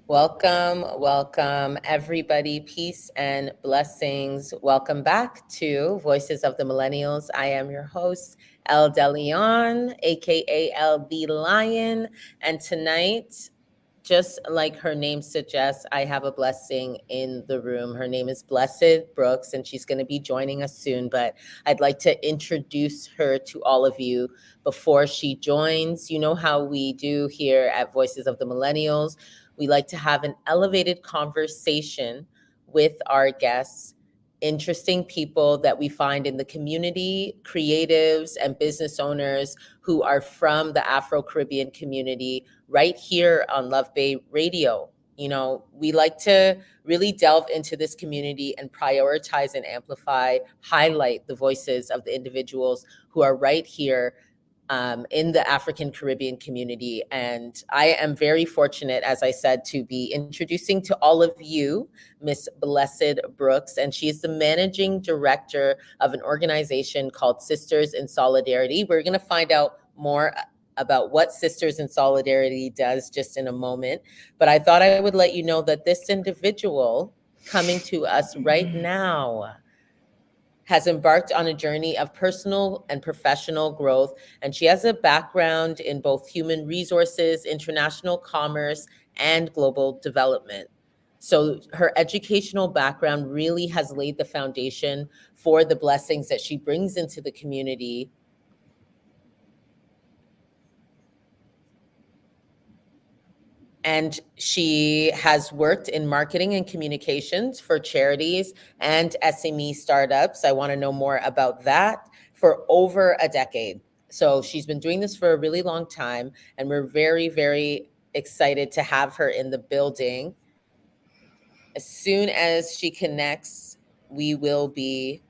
Welcome, everybody. Peace and blessings. Welcome back to Voices of the Millennials. I am your host, El DeLeon, aka El the Lion. And tonight, just like her name suggests, I have a blessing in the room. Her name is Blessed Brooks, and she's going to be joining us soon. But I'd like to introduce her to all of you before she joins. You know how we do here at Voices of the Millennials. We like to have an elevated conversation with our guests, interesting people that we find in the community, creatives and business owners who are from the Afro-Caribbean community right here on Love Bay Radio. You know, we like to really delve into this community and prioritize and amplify, highlight the voices of the individuals who are right here in the African Caribbean community. And I am very fortunate, as I said, to be introducing to all of you Miss Blessed Brooks. And she is the managing director of an organization called Sisters in Solidarity. We're going to find out more about what Sisters in Solidarity does just in a moment. But I thought I would let you know that this individual coming to us right now has embarked on a journey of personal and professional growth, and she has a background in both human resources, international commerce, and global development. So her educational background really has laid the foundation for the blessings that she brings into the community. And she has worked in marketing and communications for charities and SME startups. I want to know more about that for over a decade. So she's been doing this for a really long time, and we're very, very excited to have her in the building. As soon as she connects, we will be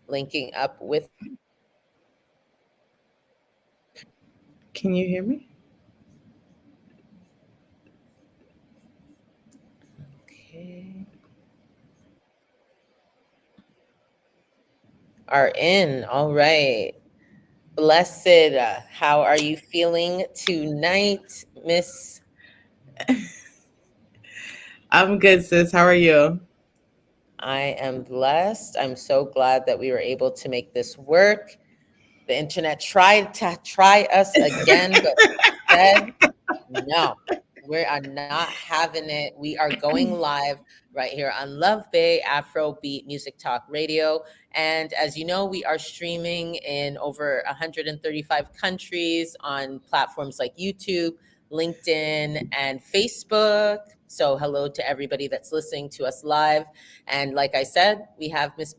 linking up with. Can you hear me? Okay. Are in. All right. Blessed, how are you feeling tonight, Miss? I'm good, sis. How are you? I am blessed. I'm so glad that we were able to make this work. The internet tried to try us again, but said no. We are not having it. We are going live right here on Love Bay Afro Beat Music Talk Radio. And as you know, we are streaming in over 135 countries on platforms like YouTube, LinkedIn, and Facebook. So hello to everybody that's listening to us live. And like I said, we have Miss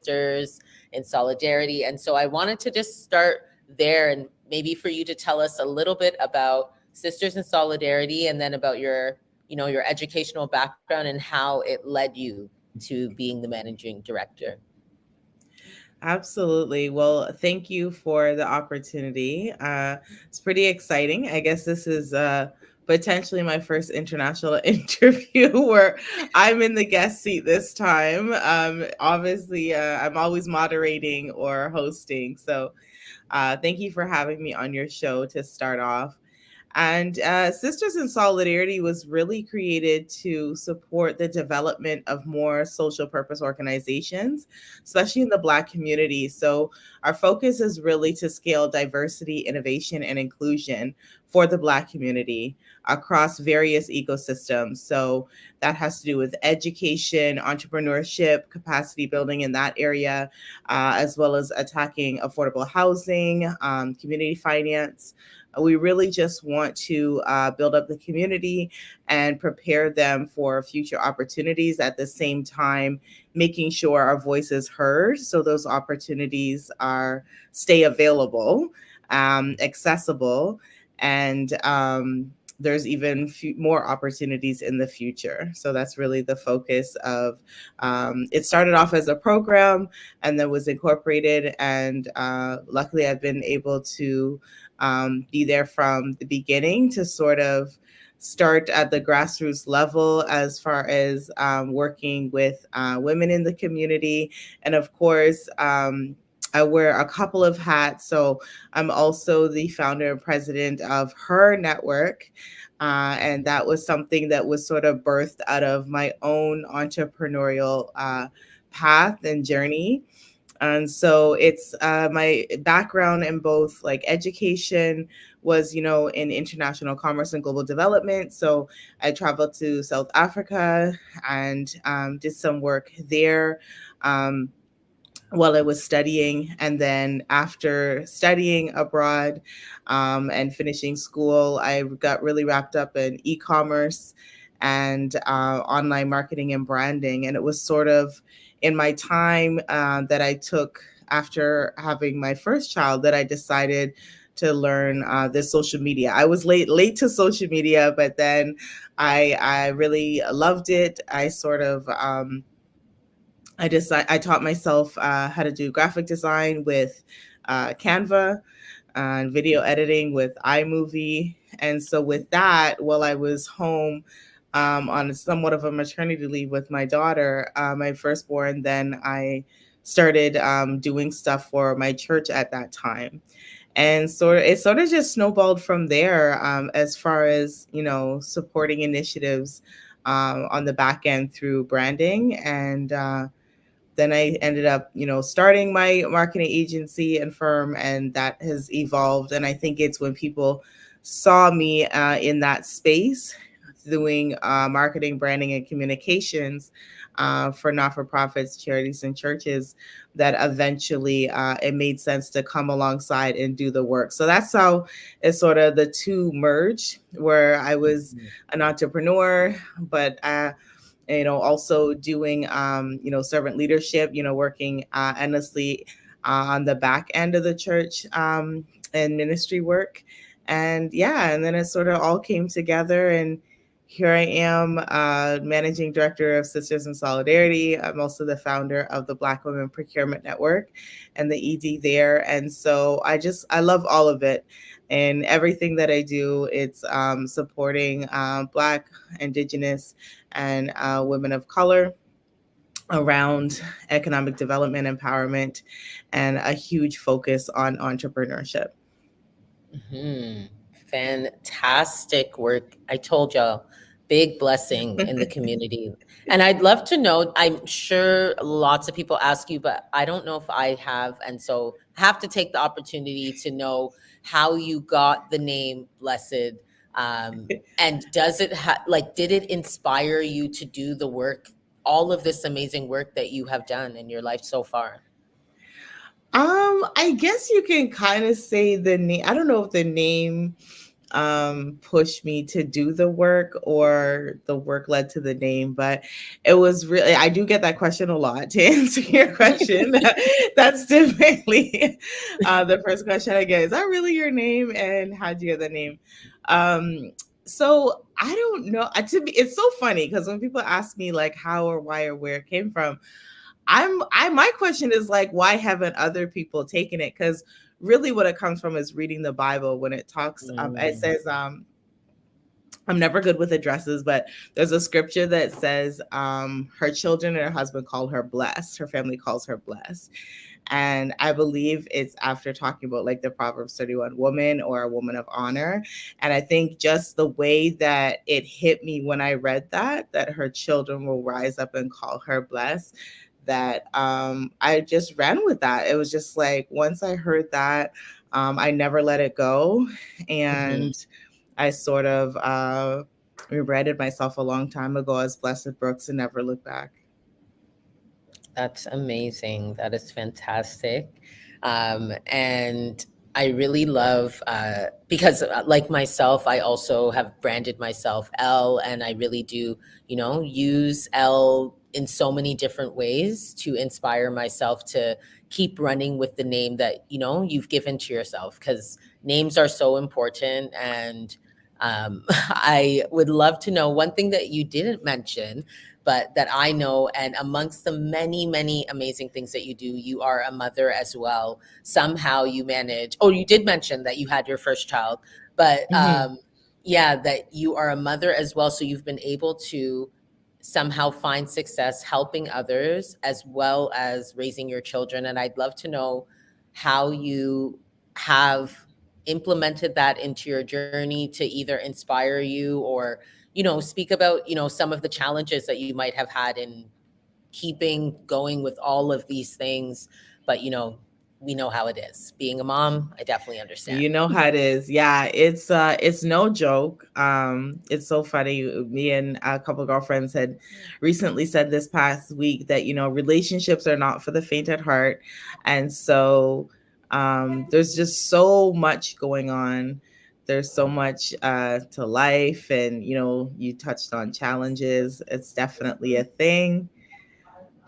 Sisters in Solidarity. And so I wanted to just start there and maybe for you to tell us a little bit about Sisters in Solidarity and then about your educational background and how it led you to being the managing director. Absolutely. Well, thank you for the opportunity. It's pretty exciting. I guess this is potentially my first international interview where I'm in the guest seat this time. Obviously, I'm always moderating or hosting. So thank you for having me on your show to start off. And Sisters in Solidarity was really created to support the development of more social purpose organizations, especially in the Black community. So, our focus is really to scale diversity, innovation, and inclusion for the Black community across various ecosystems. So, that has to do with education, entrepreneurship, capacity building in that area, as well as attacking affordable housing, community finance. We really just want to build up the community and prepare them for future opportunities at the same time, making sure our voice is heard so those opportunities are stay available, accessible, and there's even more opportunities in the future. So that's really the focus of it. Started off as a program and then was incorporated. And luckily, I've been able to be there from the beginning to sort of start at the grassroots level as far as working with women in the community. And of course, I wear a couple of hats. So I'm also the founder and president of Her Network. And that was something that was sort of birthed out of my own entrepreneurial path and journey. And so it's my background in both like education was, in international commerce and global development. So I traveled to South Africa and did some work there. Um, while I was studying. And then after studying abroad and finishing school, I got really wrapped up in e commerce and online marketing and branding. And it was sort of in my time that I took after having my first child that I decided to learn this social media. I was late to social media, but then I really loved it. I taught myself how to do graphic design with Canva and video editing with iMovie. And so with that, while I was home on somewhat of a maternity leave with my daughter, my firstborn, then I started doing stuff for my church at that time. And it sort of just snowballed from there as far as, supporting initiatives on the back end through branding. And then I ended up, starting my marketing agency and firm, and that has evolved. And I think it's when people saw me in that space doing marketing, branding, and communications for not for profits, charities, and churches that eventually it made sense to come alongside and do the work. So that's how it sort of the two merged, where I was an entrepreneur, but also doing servant leadership, working endlessly on the back end of the church and ministry work. And yeah, and then it sort of all came together, and here I am, managing director of Sisters in Solidarity. I'm also the founder of the Black Women Procurement Network and the ED there. And so I love all of it. And everything that I do, it's supporting Black, Indigenous, and women of color around economic development, empowerment, and a huge focus on entrepreneurship. Hmm. Fantastic work. I told y'all, big blessing in the community. And I'd love to know, I'm sure lots of people ask you, but I don't know if I have. And so I have to take the opportunity to know how you got the name Blessed. And did it inspire you to do the work, all of this amazing work that you have done in your life so far? I guess you can kind of say the name. I don't know if the name pushed me to do the work or the work led to the name, but it was really, I do get that question a lot. To answer your question, that's typically the first question I get. Is that really your name? And how'd you get the name? So I don't know. It's so funny because when people ask me like how or why or where it came from, my question is like, why haven't other people taken it? Because really what it comes from is reading the Bible. When it talks, it Mm. says, I'm never good with addresses, but there's a scripture that says her children and her husband call her blessed. Her family calls her blessed. And I believe it's after talking about like the Proverbs 31 woman or a woman of honor. And I think just the way that it hit me when I read that her children will rise up and call her blessed, that I just ran with that. It was just like, once I heard that, I never let it go. Mhm. And I sort of rebranded myself a long time ago as Blessed Brooks and never looked back. That's amazing. That is fantastic. And I really love, because like myself, I also have branded myself L, and I really do, use L in so many different ways to inspire myself to keep running with the name that, you've given to yourself, because names are so important. And I would love to know one thing that you didn't mention, but that I know. And amongst the many, many amazing things that you do, you are a mother as well. Somehow you manage, oh, you did mention that you had your first child, but Mhm. yeah, that you are a mother as well. So you've been able to somehow find success helping others as well as raising your children. And I'd love to know, how you have implemented that into your journey to either inspire you or, speak about, some of the challenges that you might have had in keeping going with all of these things. But, we know how it is. Being a mom, I definitely understand. You know how it is. Yeah, it's no joke. It's so funny. Me and a couple of girlfriends had recently said this past week that, relationships are not for the faint at heart. And so there's just so much going on. There's so much to life, and you touched on challenges. It's definitely a thing.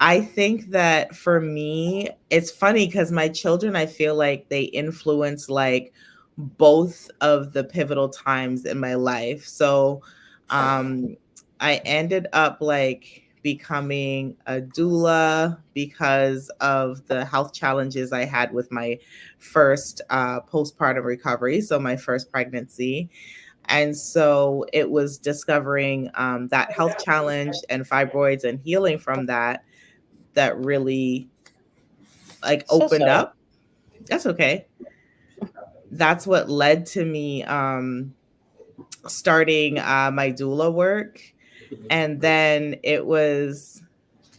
I think that for me, it's funny because my children, I feel like they influence like both of the pivotal times in my life. So um I ended up like becoming a doula because of the health challenges I had with my first postpartum recovery, so my first pregnancy. And so it was discovering that health challenge and fibroids and healing from that really like So opened sorry. up. That's okay. That's what led to me starting my doula work. And then it was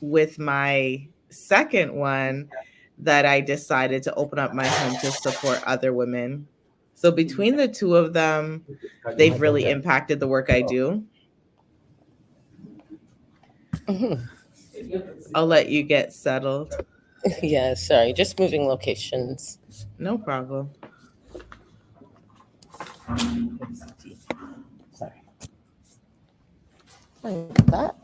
with my second one that I decided to open up my home to support other women. So between the two of them, they've really impacted the work I do. Mhm. I'll let you get settled. Yeah, sorry, just moving locations. No problem. Sorry. Sorry about that.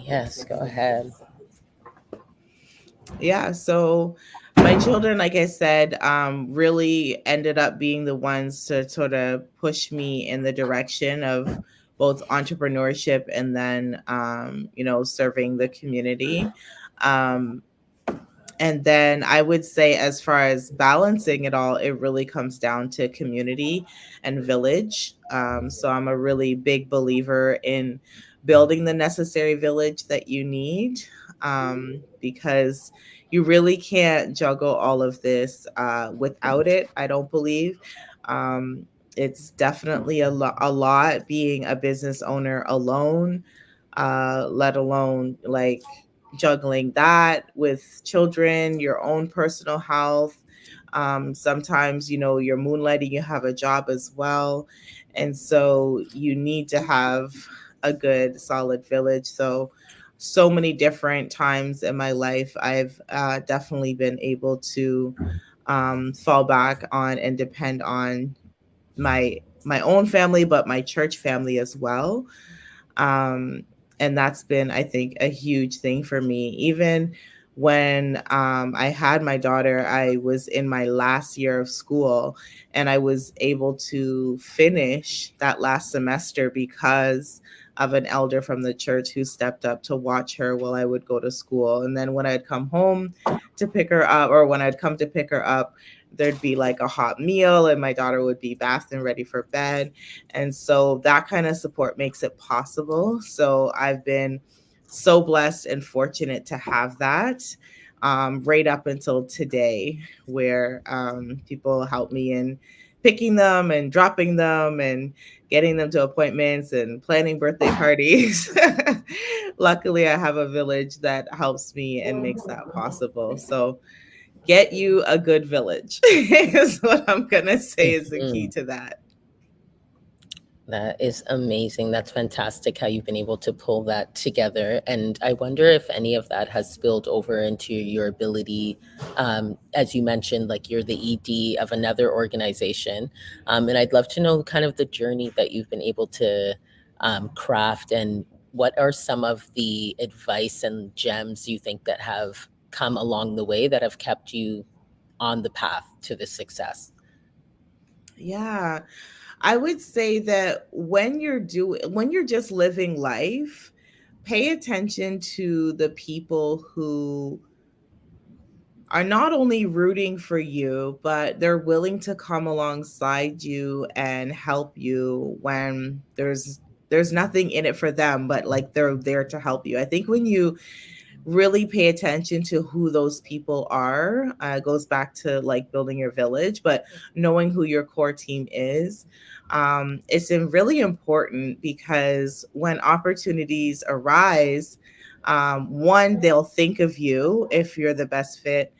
Yes, go ahead. Yeah, so my children, like I said, really ended up being the ones to sort of push me in the direction of both entrepreneurship and then, serving the community. Um, and then I would say, as far as balancing it all, it really comes down to community and village. So I'm a really big believer in building the necessary village that you need, because you really can't juggle all of this without it, I don't believe. Um, it's definitely a lot being a business owner alone, let alone like juggling that with children, your own personal health. Sometimes, you're moonlighting, you have a job as well. And so you need to have a good, solid village. So many different times in my life, I've definitely been able to fall back on and depend on my own family, but my church family as well. um, and that's been, I think, a huge thing for me. Even when I had my daughter, I was in my last year of school, and I was able to finish that last semester because of an elder from the church who stepped up to watch her while I would go to school. And then when I'd come home to pick her up, or when I'd come to pick her up, there'd be like a hot meal, and my daughter would be bathed and ready for bed. And so that kind of support makes it possible. So I've been so blessed and fortunate to have that, right up until today, where people help me in picking them and dropping them and getting them to appointments and planning birthday parties. Luckily, I have a village that helps me and makes that possible. So get you a good village is what I'm going to say is the key Mhm. to that. That is amazing. That's fantastic how you've been able to pull that together. And I wonder if any of that has spilled over into your ability, as you mentioned, like you're the ED of another organization. And I'd love to know kind of the journey that you've been able to craft, and what are some of the advice and gems you think that have come along the way that have kept you on the path to this success? Yeah. I would say that when you're just living life, pay attention to the people who are not only rooting for you, but they're willing to come alongside you and help you when there's nothing in it for them, but like they're there to help you. I think when you really pay attention to who those people are. Goes back to like building your village, but knowing who your core team is. It's really important because when opportunities arise, one, they'll think of you if you're the best fit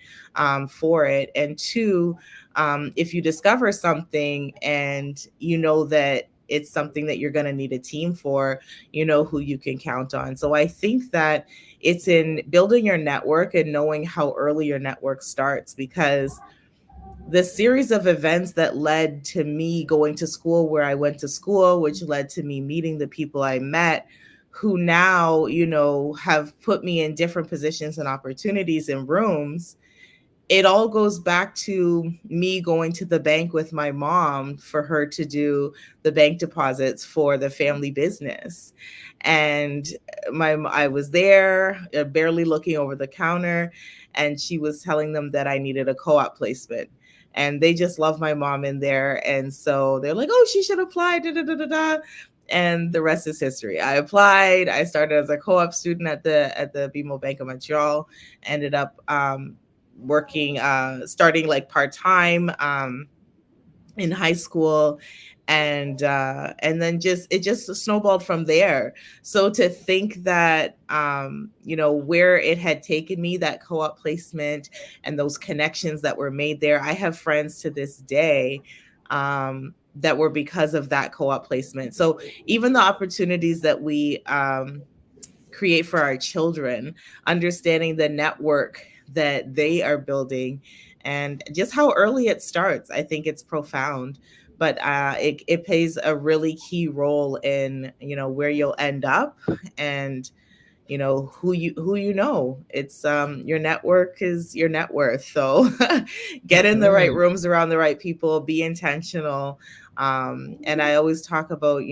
for it. And two, if you discover something and you know that it's something that you're going to need a team for, you know who you can count on. So I think that it's in building your network and knowing how early your network starts, because the series of events that led to me going to school where I went to school, which led to me meeting the people I met, who now, have put me in different positions and opportunities in rooms. It all goes back to me going to the bank with my mom for her to do the bank deposits for the family business. And I was there, barely looking over the counter, and she was telling them that I needed a co-op placement. And they just love my mom in there. And so they're like, oh, she should apply. Da, da, da, da, da. And the rest is history. I applied. I started as a co-op student at the BMO Bank of Montreal. Ended up working, starting like part-time in high school, and then it just snowballed from there. So to think that where it had taken me, that co-op placement and those connections that were made there, I have friends to this day that were because of that co-op placement. So even the opportunities that we create for our children, understanding the network that they are building and just how early it starts, I think it's profound. But it plays a really key role in where you'll end up, and who. It's your network is your net worth. So get in the right rooms around the right people, be intentional. And I always talk about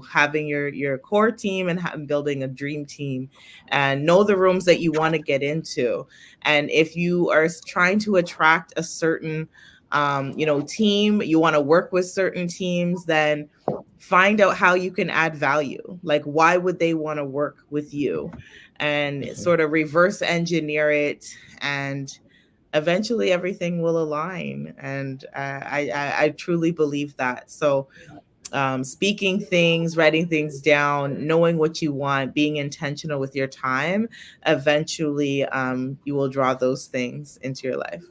having your core team and building a dream team, and know the rooms that you want to get into. And if you are trying to attract a certain team, you want to work with certain teams, then find out how you can add value. Like, why would they want to work with you? And sort of reverse engineer it, and eventually everything will align. And I truly believe that. So speaking things, writing things down, knowing what you want, being intentional with your time, eventually you will draw those things into your life.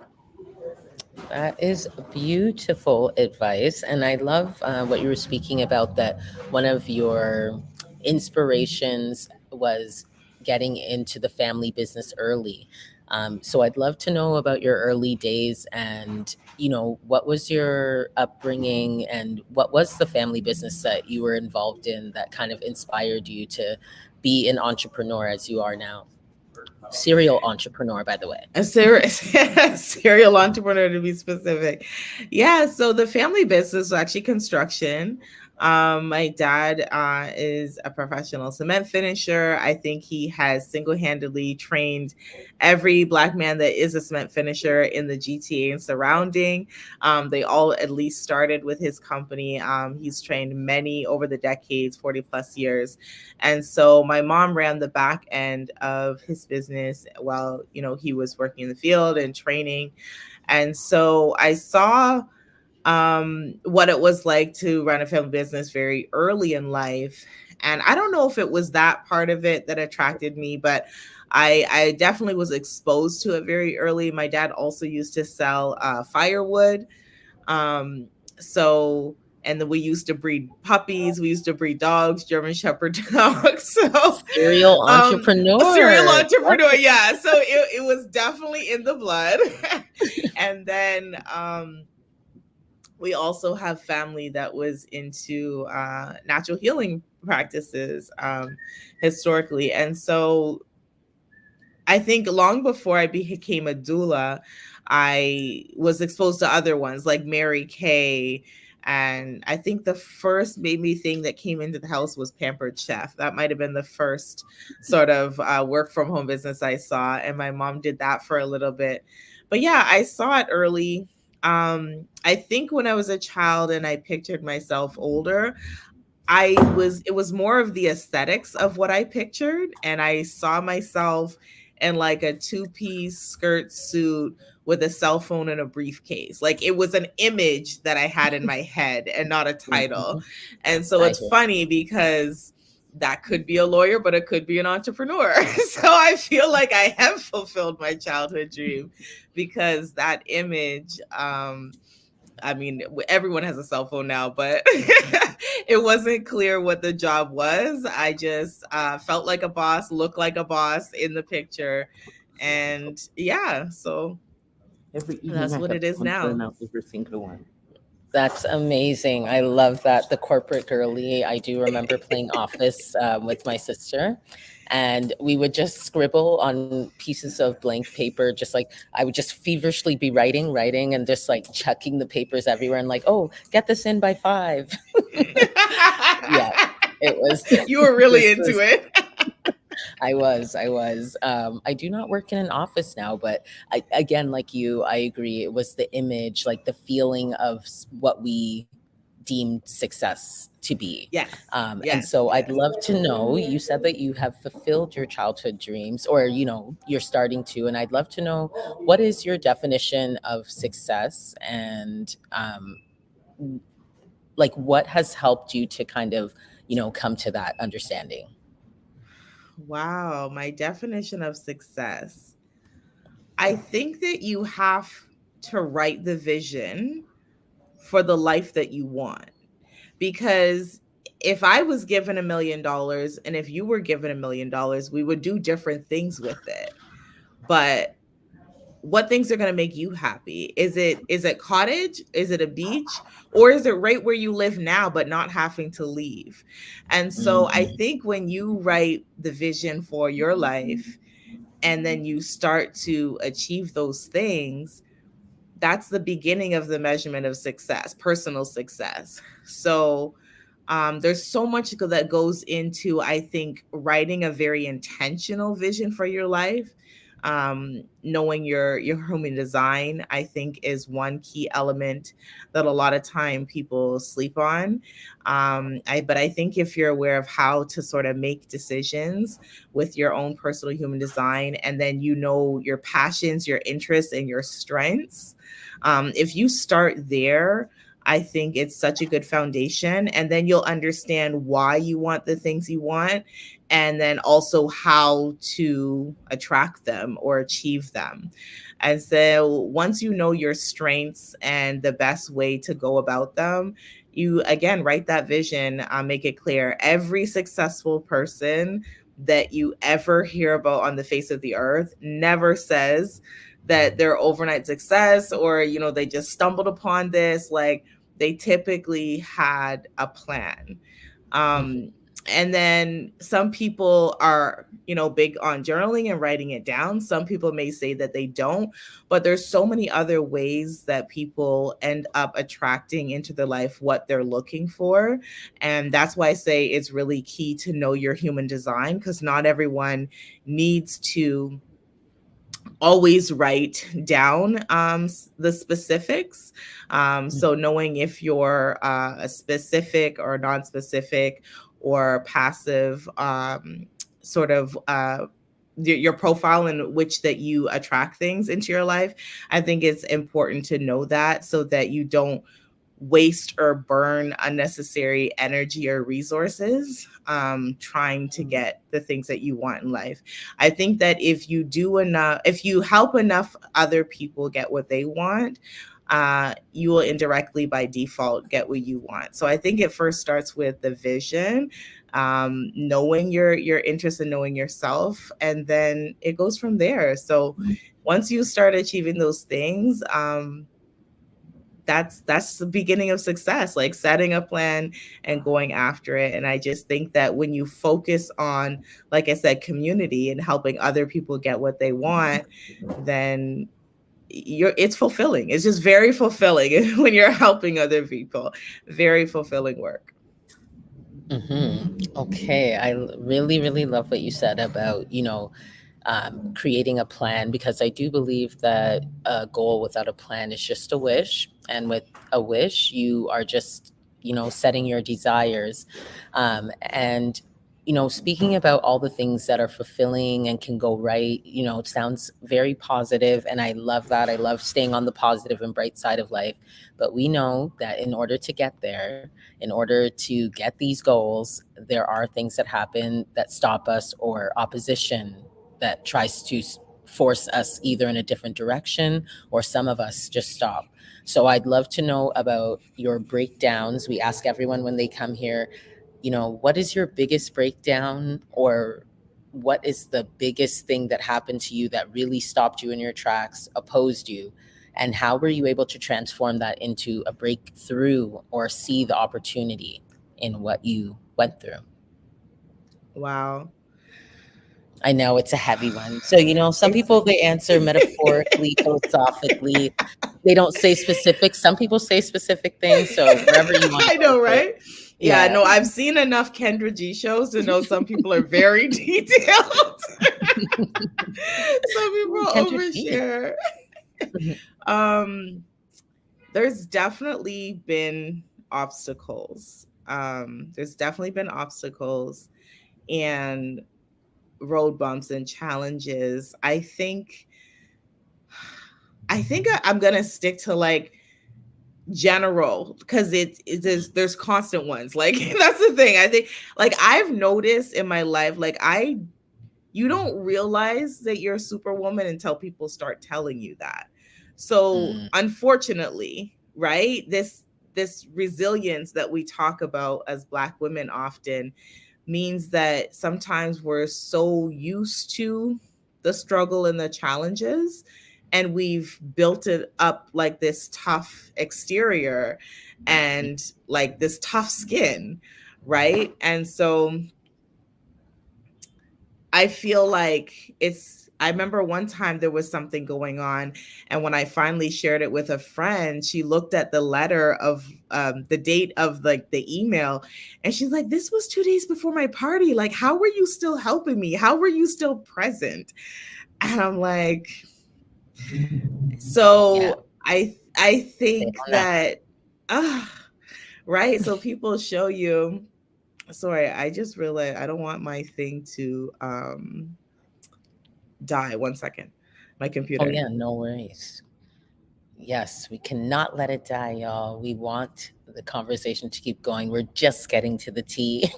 That is beautiful advice. And I love what you were speaking about, that one of your inspirations was getting into the family business early. So I'd love to know about your early days, and, what was your upbringing, and what was the family business that you were involved in that kind of inspired you to be an entrepreneur as you are now? Serial entrepreneur, by the way. A serial entrepreneur, to be specific. Yeah, so the family business was actually construction. My dad is a professional cement finisher. I think he has single-handedly trained every Black man that is a cement finisher in the GTA and surrounding. They all at least started with his company. He's trained many over the decades, 40 plus years. And so my mom ran the back end of his business while, he was working in the field and training. And so I saw what it was like to run a family business very early in life. And I don't know if it was that part of it that attracted me, but I definitely was exposed to it very early. My dad also used to sell firewood. Um, so, and then we used to breed puppies. We used to breed dogs, German Shepherd dogs. So, Serial a serial entrepreneur. entrepreneur. Yeah. So it was definitely in the blood. And then, we also have family that was into natural healing practices historically. And so I think long before I became a doula, I was exposed to other ones like Mary Kay. And I think the first maybe thing that came into the house was Pampered Chef. That might have been the first sort of work from home business I saw. And my mom did that for a little bit. But yeah, I saw it early. I think when I was a child and I pictured myself older, it was more of the aesthetics of what I pictured. And I saw myself and like a two-piece skirt suit with a cell phone and a briefcase. Like it was an image that I had in my head and not a title. Mhm. And so I it's hear. funny because that could be a lawyer, but it could be an entrepreneur. So I feel like I have fulfilled my childhood dream because that image, I mean, everyone has a cell phone now, but it wasn't clear what the job was. I just felt like a boss, looked like a boss in the picture. And yeah, so Every evening that's I what have it is someone now. burn out every single one. That's amazing. I love that. The corporate girly. I do remember playing Office with my sister, and we would just scribble on pieces of blank paper. Just like I would just feverishly be writing, and just like chucking the papers everywhere, and like, oh, get this in by 5. Yeah, it was. You were really This into was. it. I was. I do not work in an office now, but again, like you, I agree. It was the image, like the feeling of what we deemed success to be. Yes, And yes, so I'd yes. love to know, you said that you have fulfilled your childhood dreams, or, you're starting to, and I'd love to know, what is your definition of success, and like what has helped you to kind of, come to that understanding? Wow, my definition of success. I think that you have to write the vision for the life that you want. Because if I was given $1 million and if you were given $1 million, we would do different things with it. But what things are going to make you happy? Is it cottage? Is it a beach? Or is it right where you live now but not having to leave? And so I Mhm. think when you write the vision for your life and then you start to achieve those things, that's the beginning of the measurement of success, personal success. So there's so much that goes into, I think, writing a very intentional vision for your life. Knowing your human design, I think, is one key element that a lot of time people sleep on. But I think if you're aware of how to sort of make decisions with your own personal human design, and then you know your passions, your interests, and your strengths, if you start there, I think it's such a good foundation. And then you'll understand why you want the things you want, and then also how to attract them or achieve them. And so once you know your strengths and the best way to go about them, you again write that vision, make it clear. Every successful person that you ever hear about on the face of the earth never says that they're overnight success, or they just stumbled upon this. Like, they typically had a plan. Mhm. And then some people are big on journaling and writing it down. Some people may say that they don't, but there's so many other ways that people end up attracting into their life what they're looking for. And that's why I say it's really key to know your human design, because not everyone needs to always write down the specifics. So knowing if you're a specific or non-specific or passive, sort of your profile in which that you attract things into your life, I think it's important to know that, so that you don't waste or burn unnecessary energy or resources trying to get the things that you want in life. I think that if you do enough, if you help enough other people get what they want, you will indirectly by default get what you want. So I think it first starts with the vision, knowing your interests and knowing yourself, and then it goes from there. So once you start achieving those things, that's the beginning of success, like setting a plan and going after it. And I just think that when you focus on, like I said, community and helping other people get what they want, then it's fulfilling. It's just very fulfilling when you're helping other people. Very fulfilling work. Okay, really, really love what you said about, creating a plan, because I do believe that a goal without a plan is just a wish. And with a wish, you are just, setting your desires. And speaking about all the things that are fulfilling and can go right, it sounds very positive, and I love that. I love staying on the positive and bright side of life. But we know that in order to get there, in order to get these goals, there are things that happen that stop us, or opposition that tries to force us either in a different direction, or some of us just stop. So I'd love to know about your breakdowns. We ask everyone when they come here, what is your biggest breakdown, or what is the biggest thing that happened to you that really stopped you in your tracks, opposed you, and how were you able to transform that into a breakthrough or see the opportunity in what you went through? Wow. I know it's a heavy one. So, some It's people, they answer metaphorically, philosophically. They don't say specific. Some people say specific things. So, wherever you want to I go know, with it. right? Yeah, Yeah. no, I've seen enough Kendra G shows to know some people are very detailed. Some people Kendra G. overshare. Um, there's definitely been obstacles. There's definitely been obstacles and road bumps and challenges. I'm gonna stick to like general because there's constant ones. Like that's the thing. I think like I've noticed in my life, like you don't realize that you're a superwoman until people start telling you that. So Mm, unfortunately, right, this resilience that we talk about as Black women often means that sometimes we're so used to the struggle and the challenges, and we've built it up like this tough exterior and like this tough skin, right? And so I feel like I remember one time there was something going on, and when I finally shared it with a friend, she looked at the letter of the date of like the email, and she's like, "This was 2 days before my party. Like, how were you still helping me? How were you still present?" And I'm like, yeah, so I they think don't know. that, uh, right? So people show you. Sorry, I just realized I don't want my thing to die. 1 second. My Oh, computer. yeah, no worries. Yes, we cannot let it die, y'all. We want the conversation to keep going. We're just getting to the tea.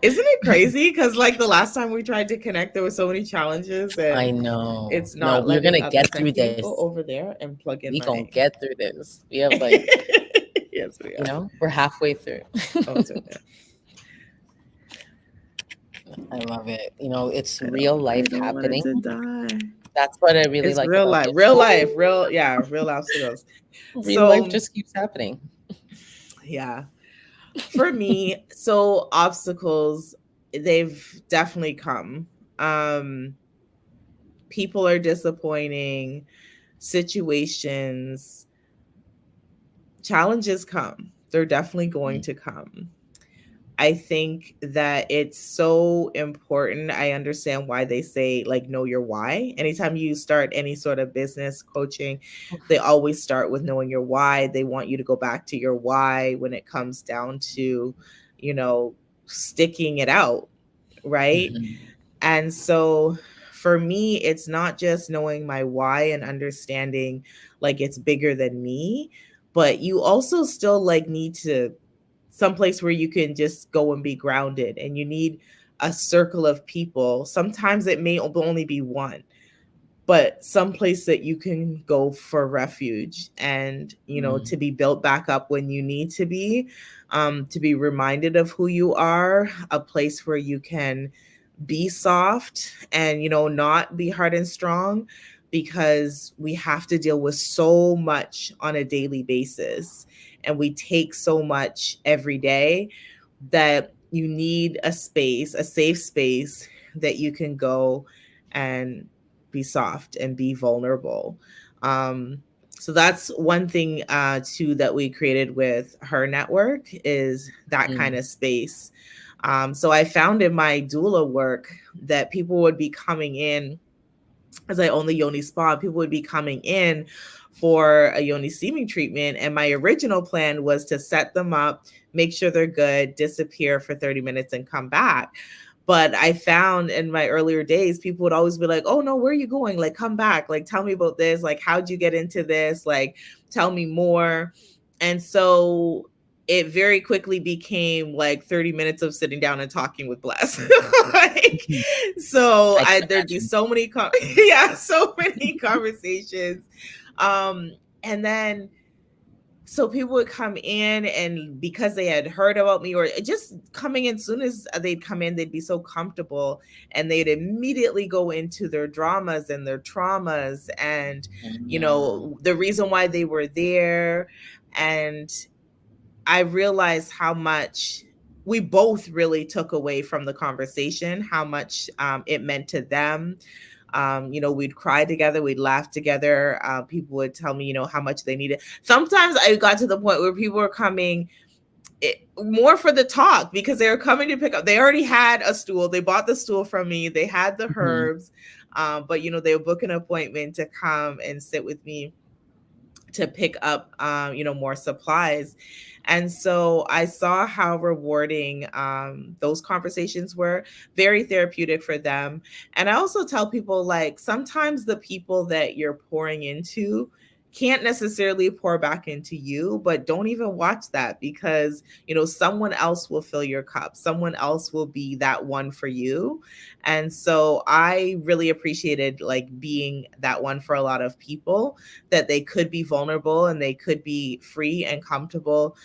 Isn't it crazy? Because like the last time we tried to connect, there were so many challenges I and know. it's No, not we're letting gonna up. get Listen, through can you go this. over there and plug in We gonna my get through this. We have like, yes, we are. we're halfway through. Oh, it's right there. I love it. It's I real don't I life don't want it happening. to die. That's what I really It's like real about life. this. Real life. Real yeah, real obstacles. Real life So just keeps happening. yeah. For me, so obstacles, they've definitely come. Um People are disappointing, situations, challenges come. They're definitely going Mm, to come. I think that it's so important. I understand why they say, like, know your why. Anytime you start any sort of business coaching, they always start with knowing your why. They want you to go back to your why when it comes down to, you know, sticking it out, right? mhm, And so for me, it's not just knowing my why and understanding like it's bigger than me, but you also still like need to someplace where you can just go and be grounded, and you need a circle of people. Sometimes it may only be one, but someplace that you can go for refuge and, you know, mm, to be built back up when you need to be reminded of who you are, a place where you can be soft and, you know, not be hard and strong, because we have to deal with so much on a daily basis and we take so much every day that you need a space, a safe space that you can go and be soft and be vulnerable. So that's one thing too that we created with her network, is that kind mm, of space. So I found in my doula work that people would be coming in as I own the Yoni Spa, people would be coming in for a Yoni steaming treatment. And my original plan was to set them up, make sure they're good, disappear for 30 minutes and come back. But I found in my earlier days, people would always be like, oh no, where are you going? Like, come back. Like, tell me about this. Like, how'd you get into this? Like, tell me more. And so it very quickly became like 30 minutes of sitting down and talking with Bless. Like, Mhm. so I can there'd be imagine. so many, yeah, so many conversations. Um, and then so people would come in, and because they had heard about me, or just coming in, soon as they'd come in, they'd be so comfortable, and they'd immediately go into their dramas and their traumas, and Mm. the reason why they were there. And I realized how much we both really took away from the conversation, how much it meant to them. We'd cry together, we'd laugh together. People would tell me, how much they needed. Sometimes I got to the point where people were coming more for the talk, because they were coming to pick up. They already had a stool. They bought the stool from me. They had the Mhm. herbs, but they would book an appointment to come and sit with me to pick up more supplies. And so I saw how rewarding those conversations were, very therapeutic for them. And I also tell people, like, sometimes the people that you're pouring into can't necessarily pour back into you, but don't even watch that, because someone else will fill your cup, someone else will be that one for you. And so I really appreciated, like, being that one for a lot of people, that they could be vulnerable and they could be free and comfortable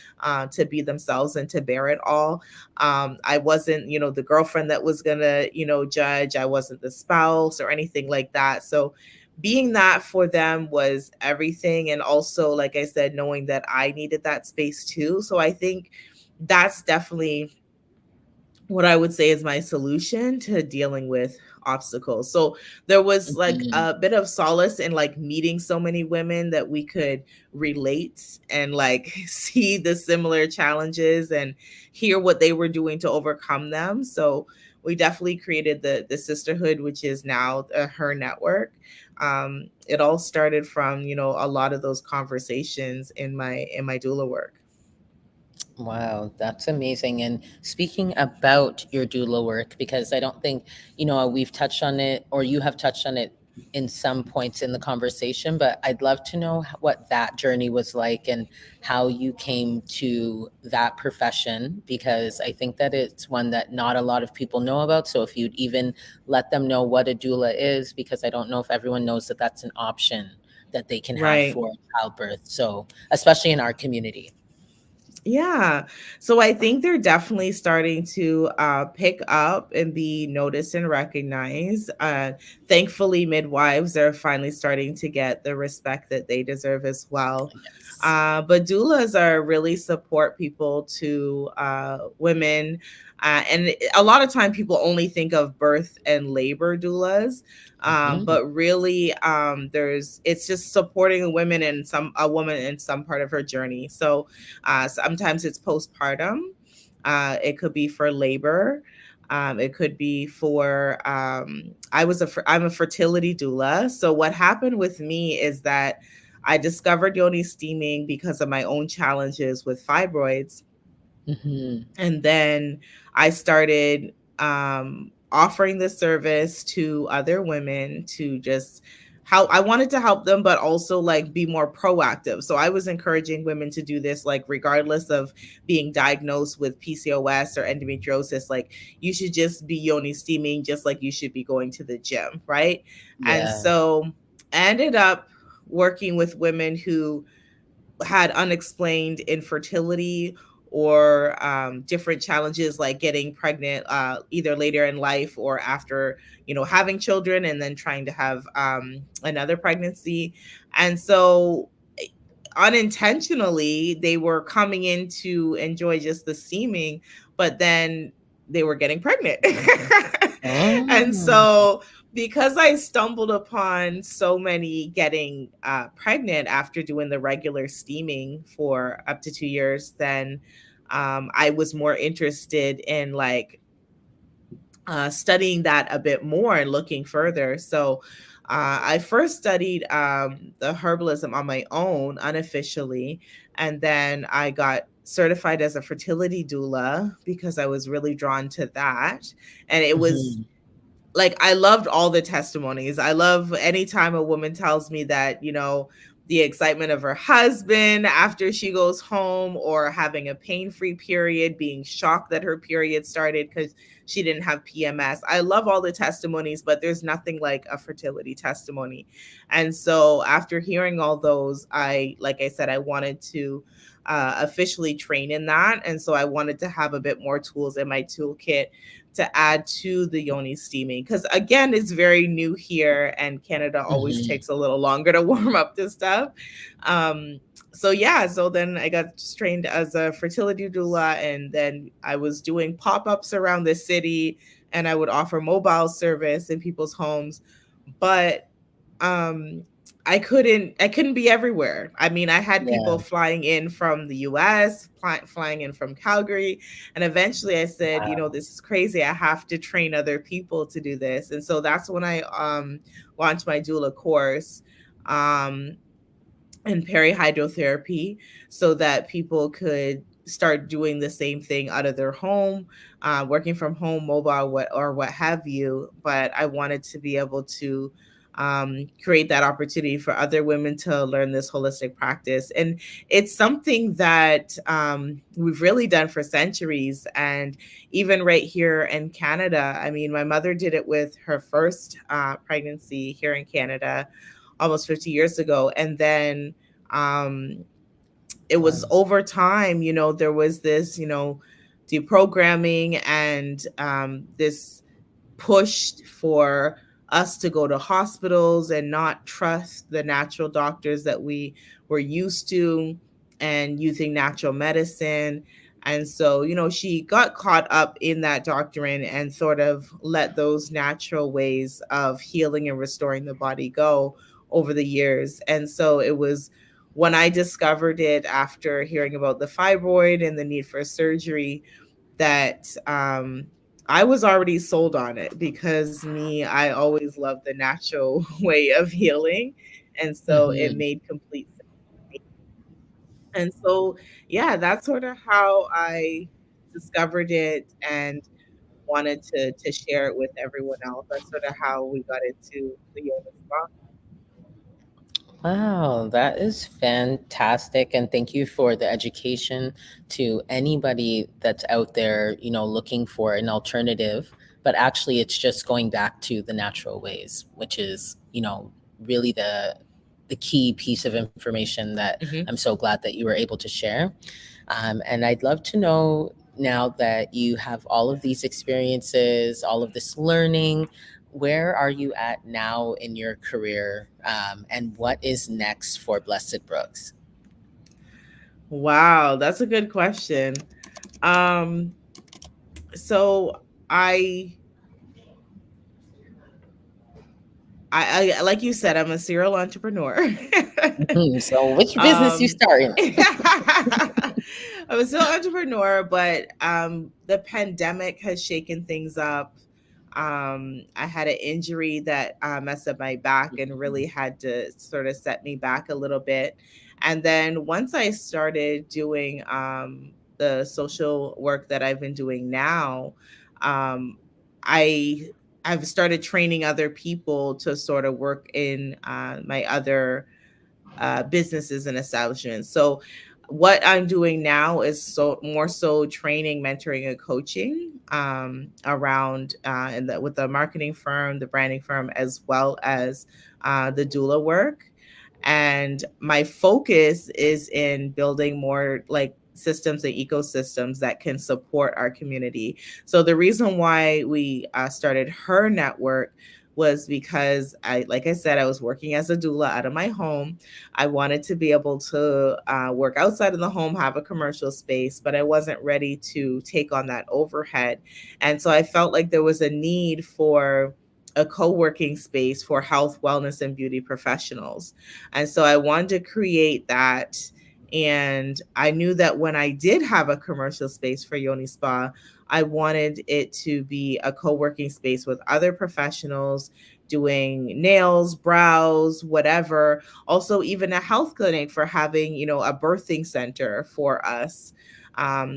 to be themselves and to bear it all. I wasn't, the girlfriend that was gonna, judge. I wasn't the spouse or anything like that. So being that for them was everything. And also, like I said, knowing that I needed that space too. So I think that's definitely what I would say is my solution to dealing with obstacles. So there was like Mhm. a bit of solace in, like, meeting so many women that we could relate and, like, see the similar challenges and hear what they were doing to overcome them. So we definitely created the sisterhood, which is now her network. It all started from a lot of those conversations in my doula work. Wow, that's amazing. And speaking about your doula work, because I don't think, we've touched on it, or you have touched on it in some points in the conversation, but I'd love to know what that journey was like and how you came to that profession, because I think that it's one that not a lot of people know about. So if you'd even let them know what a doula is, because I don't know if everyone knows that that's an option that they can have Right. for childbirth. So, especially in our community. Yeah. So I think they're definitely starting to pick up and be noticed and recognized. Thankfully, midwives are finally starting to get the respect that they deserve as well. Yes. But doulas are really support people to women. And a lot of time people only think of birth and labor doulas. Mhm. But really, it's just supporting a woman in some part of her journey. So sometimes it's postpartum. It could be for labor. It could be for. I'm a fertility doula. So what happened with me is that I discovered yoni steaming because of my own challenges with fibroids, Mhm. and then I started offering the service to other women to just how I wanted to help them, but also, like, be more proactive. So I was encouraging women to do this, like, regardless of being diagnosed with PCOS or endometriosis. Like, you should just be yoni steaming, just like you should be going to the gym, right? And Yeah. so I ended up working with women who had unexplained infertility, or different challenges, like getting pregnant either later in life or after having children, and then trying to have another pregnancy. And so unintentionally, they were coming in to enjoy just the steaming, but then they were getting pregnant. And Oh. so, because I stumbled upon so many getting pregnant after doing the regular steaming for up to 2 years, then I was more interested in, like, studying that a bit more and looking further. So I first studied the herbalism on my own unofficially, and then I got certified as a fertility doula because I was really drawn to that. And it was Mhm. like I loved all the testimonies. I love anytime a woman tells me that, the excitement of her husband after she goes home, or having a pain-free period, being shocked that her period started because she didn't have PMS. I love all the testimonies, but there's nothing like a fertility testimony. And so after hearing all those, like I said, I wanted to officially train in that. And so I wanted to have a bit more tools in my toolkit to add to the yoni steaming, because again, it's very new here, and Canada always Mhm. takes a little longer to warm up to stuff. um so yeah, so then I got trained as a fertility doula, and then I was doing pop-ups around the city, and I would offer mobile service in people's homes. But um I couldn't be everywhere. I mean, I had people Yeah. flying in from the US, flying in from Calgary, and eventually I said, Wow. this is crazy. I have to train other people to do this. And so that's when I launched my doula course. Um and perihydrotherapy, so that people could start doing the same thing out of their home, working from home, mobile, what have you. But I wanted to be able to create that opportunity for other women to learn this holistic practice. And it's something that we've really done for centuries. And even right here in Canada, I mean, my mother did it with her first pregnancy here in Canada almost 50 years ago. And then um, it was Wow. over time, there was this, deprogramming, and this pushed for us to go to hospitals and not trust the natural doctors that we were used to, and using natural medicine. And so, she got caught up in that doctrine and sort of let those natural ways of healing and restoring the body go over the years. And so it was when I discovered it after hearing about the fibroid and the need for surgery that I was already sold on it, because I always loved the natural way of healing. And so it Mhm. made complete sense to me. And so, yeah, that's sort of how I discovered it and wanted to share it with everyone else. That's sort of how we got into the yoga spa. Wow, that is fantastic. And thank you for the education to anybody that's out there, looking for an alternative. But actually, it's just going back to the natural ways, which is, really the key piece of information that I'm Hmm. so glad that you were able to share. And I'd love to know, now that you have all of these experiences, all of this learning, where are you at now in your career? And what is next for Blessed Brooks? Wow, that's a good question. Um, so I I like you said, I'm a serial entrepreneur. Mhm. So, which business you um, starting? I'm a serial entrepreneur, but the pandemic has shaken things up. I had an injury that messed up my back and really had to sort of set me back a little bit. And then once I started doing the social work that I've been doing now, um, I I've started training other people to sort of work in my other businesses and establishments. So what I'm doing now is so more so training, mentoring, and coaching around with the marketing firm, the branding firm, as well as the doula work. And my focus is in building more like systems and ecosystems that can support our community. So the reason why we started her network was because like I said, I was working as a doula out of my home. I wanted to be able to work outside of the home, have a commercial space, but I wasn't ready to take on that overhead. And so I felt like there was a need for a co-working space for health, wellness, and beauty professionals. And so I wanted to create that. And I knew that when I did have a commercial space for Yoni Spa, I wanted it to be a co working space with other professionals doing nails, brows, whatever. Also, even a health clinic for having, a birthing center for us.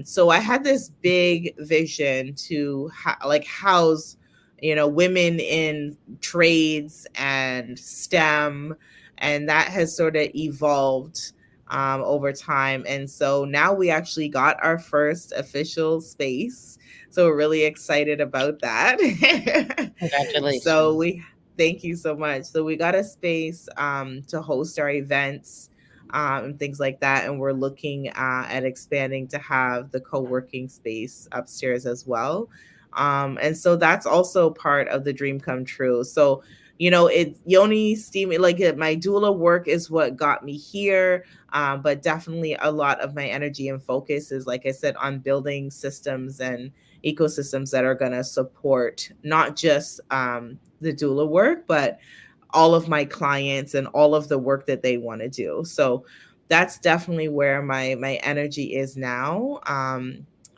So I had this big vision to like house, women in trades and STEM, and that has sort of evolved over time. And so now we actually got our first official space. So we're really excited about that. So Congratulations. we thank you so much. So we got a space to host our events and things like that. And we're looking at expanding to have the co-working space upstairs as well. And so that's also part of the dream come true. So, it Yoni steam like my doula work is what got me here. But definitely a lot of my energy and focus is, like I said, on building systems and ecosystems that are going to support not just the doula work, but all of my clients and all of the work that they want to do. So that's definitely where my energy is now,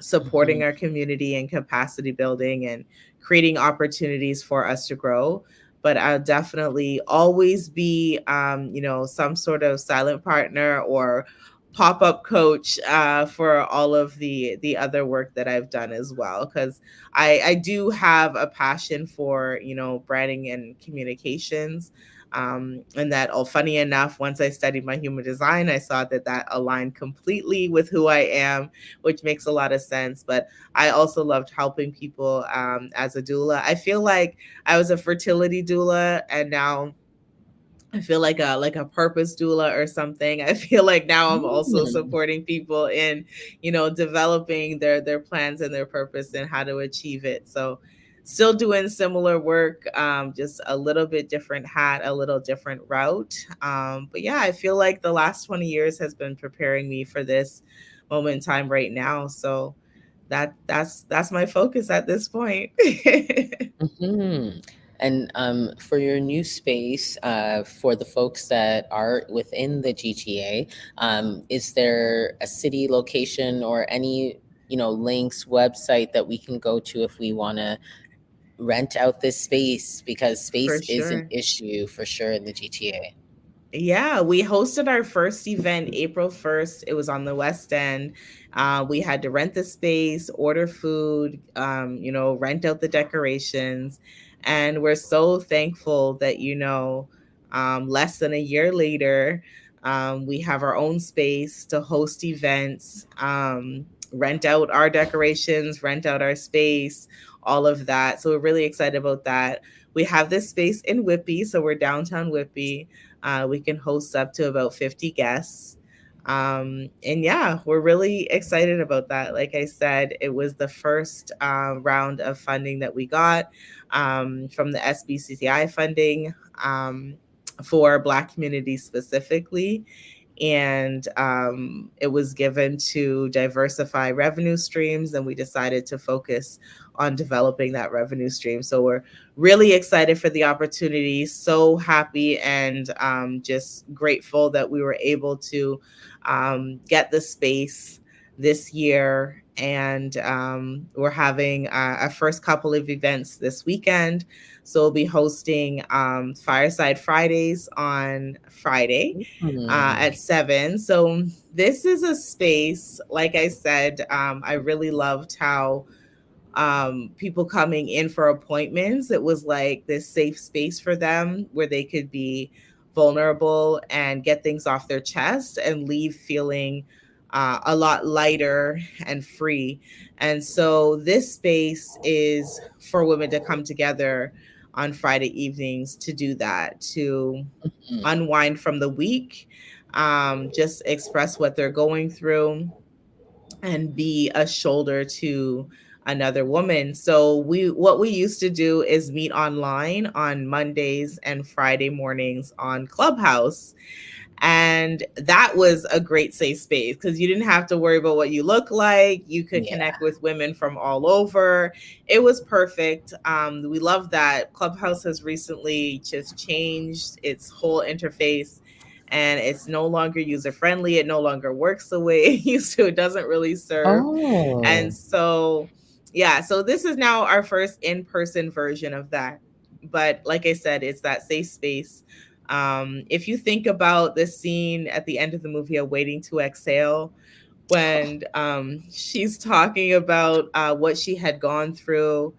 supporting Mhm. our community and capacity building and creating opportunities for us to grow. But I'll definitely always be, some sort of silent partner or pop-up coach for all of the other work that I've done as well, because I do have a passion for, branding and communications. And that, all funny enough, once I studied my human design, I saw that aligned completely with who I am, which makes a lot of sense. But I also loved helping people as a doula. I feel like I was a fertility doula, and now I feel like a purpose doula or something. I feel like now I'm also Mm. supporting people in, developing their plans and their purpose and how to achieve it. So still doing similar work, just a little bit different hat, a little different route. But yeah, I feel like the last 20 years has been preparing me for this moment in time right now. So that's my focus at this point. Mhm. And for your new space, for the folks that are within the GTA, is there a city location or any, links, website that we can go to if we want to rent out this space? Because For space is an sure. issue for sure in the GTA. Yeah, we hosted our first event April 1st. It was on the West End. We had to rent the space, order food, rent out the decorations. And we're so thankful that, less than a year later, we have our own space to host events, rent out our decorations, rent out our space, all of that. So we're really excited about that. We have this space in Whippy, so we're downtown Whippy. We can host up to about 50 guests. And yeah, we're really excited about that. Like I said, it was the first round of funding that we got from the SBCCI funding, for Black communities specifically. And it was given to diversify revenue streams, and we decided to focus on developing that revenue stream. So we're really excited for the opportunity, so happy and just grateful that we were able to get the space this year. And we're having our first couple of events this weekend. So we'll be hosting Fireside Fridays on Friday Mm. at 7. So this is a space, like I said, I really loved how people coming in for appointments, it was like this safe space for them where they could be vulnerable and get things off their chest and leave feeling a lot lighter and free. And so this space is for women to come together on Friday evenings to do that, to Mm. unwind from the week, just express what they're going through, and be a shoulder to another woman. So what we used to do is meet online on Mondays and Friday mornings on Clubhouse. And that was a great safe space because you didn't have to worry about what you look like. You could Yeah. connect with women from all over. It was perfect. We love that. Clubhouse has recently just changed its whole interface, and it's no longer user friendly. It no longer works the way it used to. It doesn't really serve. And Oh. so, yeah, so this is now our first in person version of that. but like I said, it's that safe space. If you think about the scene at the end of the movie of Waiting to Exhale, when she's talking about what she had gone through,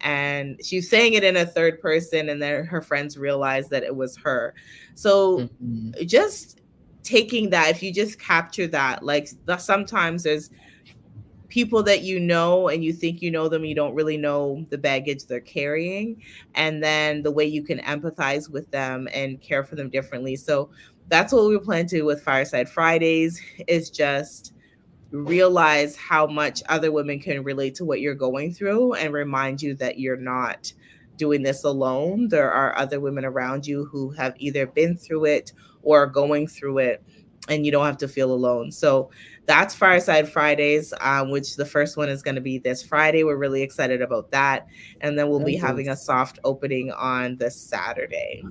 and she's saying it in a third person, and then her friends realize that it was her. So Mhm. just taking that, if you just capture that, like sometimes there's people that you know and you think you know them, you don't really know the baggage they're carrying, and then the way you can empathize with them and care for them differently. So that's what we plan to do with Fireside Fridays, is just realize how much other women can relate to what you're going through and remind you that you're not doing this alone. There are other women around you who have either been through it or are going through it, and you don't have to feel alone. So that's Fireside Fridays, which the first one is going to be this Friday. We're really excited about that. And then we'll be having a Nice. soft opening on this Saturday.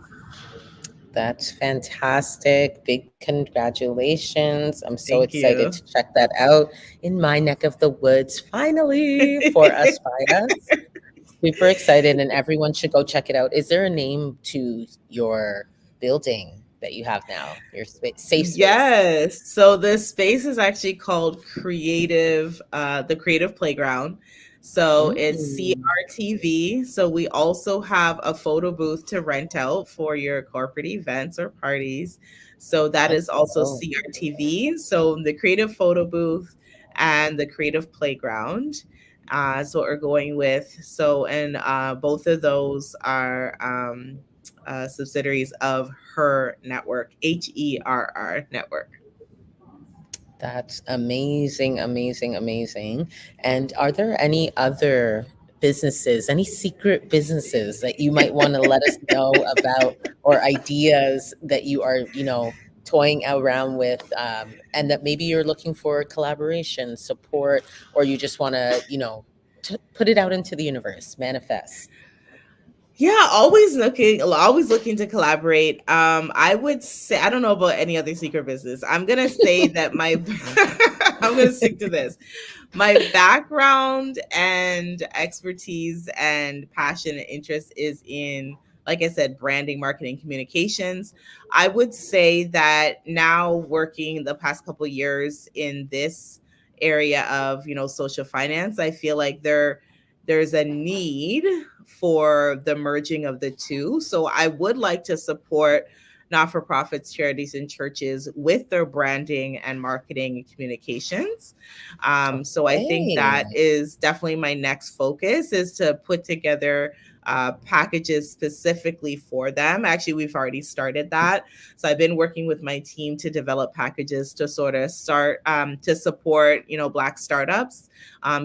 That's fantastic. Big congratulations. I'm so Thank excited you. to check that out in my neck of the woods, finally, for us by us. Super excited, and everyone should go check it out. Is there a name to your building that you have now, your safe space? Yes. So this space is actually called the Creative Playground. So it's Mm, CRTV. So we also have a photo booth to rent out for your corporate events or parties. So that let's is also go. CRTV. So the Creative Photo Booth and the Creative Playground. Is what we're going with. So, and both of those are subsidiaries of Her Network, HERR Network. That's amazing, amazing, amazing. And are there any other businesses, any secret businesses that you might want to let us know about, or ideas that you are, toying around with, and that maybe you're looking for collaboration, support, or you just want to, put it out into the universe, manifest? Yeah, always looking to collaborate. I would say, I don't know about any other secret business. I'm gonna say that my I'm gonna stick to this. My background and expertise and passion and interest is in, like I said, branding, marketing, communications. I would say that now, working the past couple of years in this area of, social finance, I feel like there's a need for the merging of the two. So I would like to support not-for-profits, charities, and churches with their branding and marketing and communications. So I think that Okay. is definitely my next focus, is to put together packages specifically for them. Actually, we've already started that. So I've been working with my team to develop packages to sort of start to support, Black startups,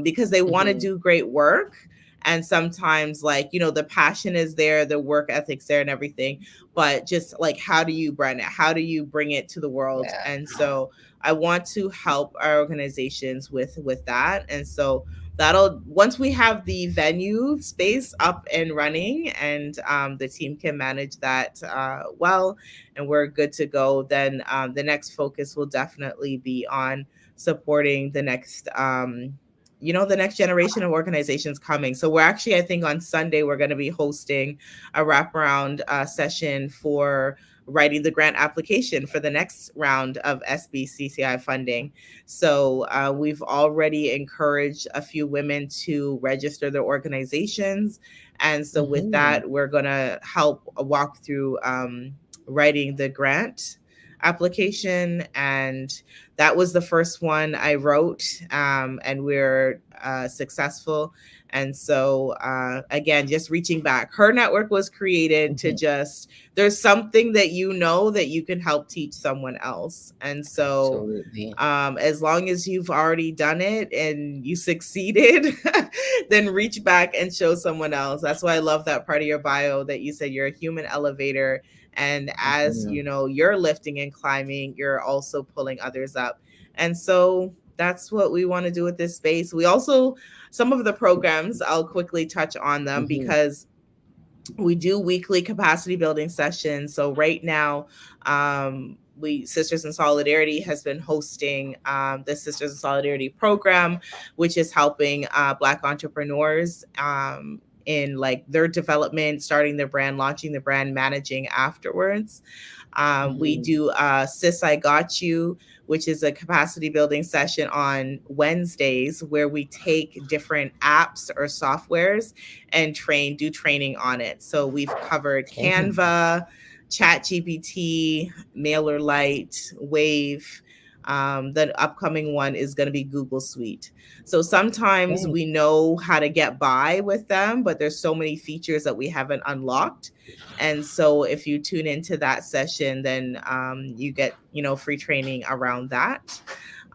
because they want to Hmm. do great work. And sometimes, like, the passion is there, the work ethics there, and everything. But just like, how do you brand it? How do you bring it to the world? Yeah. And so I want to help our organizations with that. And so that'll, once we have the venue space up and running, and the team can manage that well, and we're good to go, then the next focus will definitely be on supporting the next generation of organizations coming. So we're actually, I think on Sunday, we're going to be hosting a wraparound session for writing the grant application for the next round of SBCCI funding. So we've already encouraged a few women to register their organizations. And so with Hmm. that, we're going to help walk through writing the grant application. And that was the first one I wrote, and we're successful. And so, again, just reaching back, Her Network was created to Hmm. just, there's something that that you can help teach someone else. And so, Absolutely. as long as you've already done it and you succeeded, then reach back and show someone else. That's why I love that part of your bio that you said you're a human elevator. And as Mhm. you're lifting and climbing, you're also pulling others up. And so that's what we want to do with this space. We also, some of the programs, I'll quickly touch on them, Mhm. because we do weekly capacity building sessions. So right now, we Sisters in Solidarity has been hosting the Sisters in Solidarity program, which is helping Black entrepreneurs in like their development, starting their brand, launching the brand, managing afterwards. We Mhm. do Sis I Got You, which is a capacity building session on Wednesdays where we take different apps or softwares and do training on it. So we've covered Okay. Canva, ChatGPT, MailerLite, Wave. The upcoming one is going to be Google Suite. So sometimes Okay. we know how to get by with them, but there's so many features that we haven't unlocked. And so if you tune into that session, then you get, free training around that.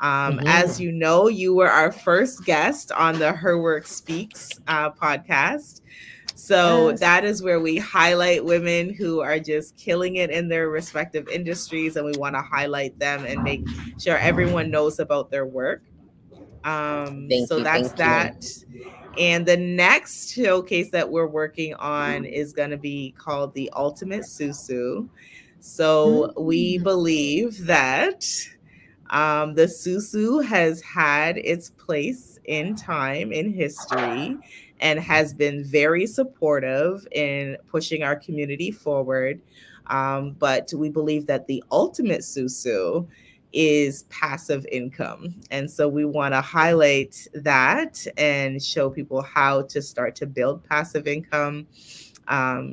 As Mhm. you know, you were our first guest on the Her Work Speaks podcast. So Yes. that is where we highlight women who are just killing it in their respective industries, and we want to highlight them and make sure everyone knows about their work. Thank So you. that's Thank you. that. And the next showcase that we're working on is going to be called the Ultimate Susu. So we Mm. believe that the Susu has had its place in time, in history, and has been very supportive in pushing our community forward. But we believe that the ultimate Susu is passive income. And so we want to highlight that and show people how to start to build passive income,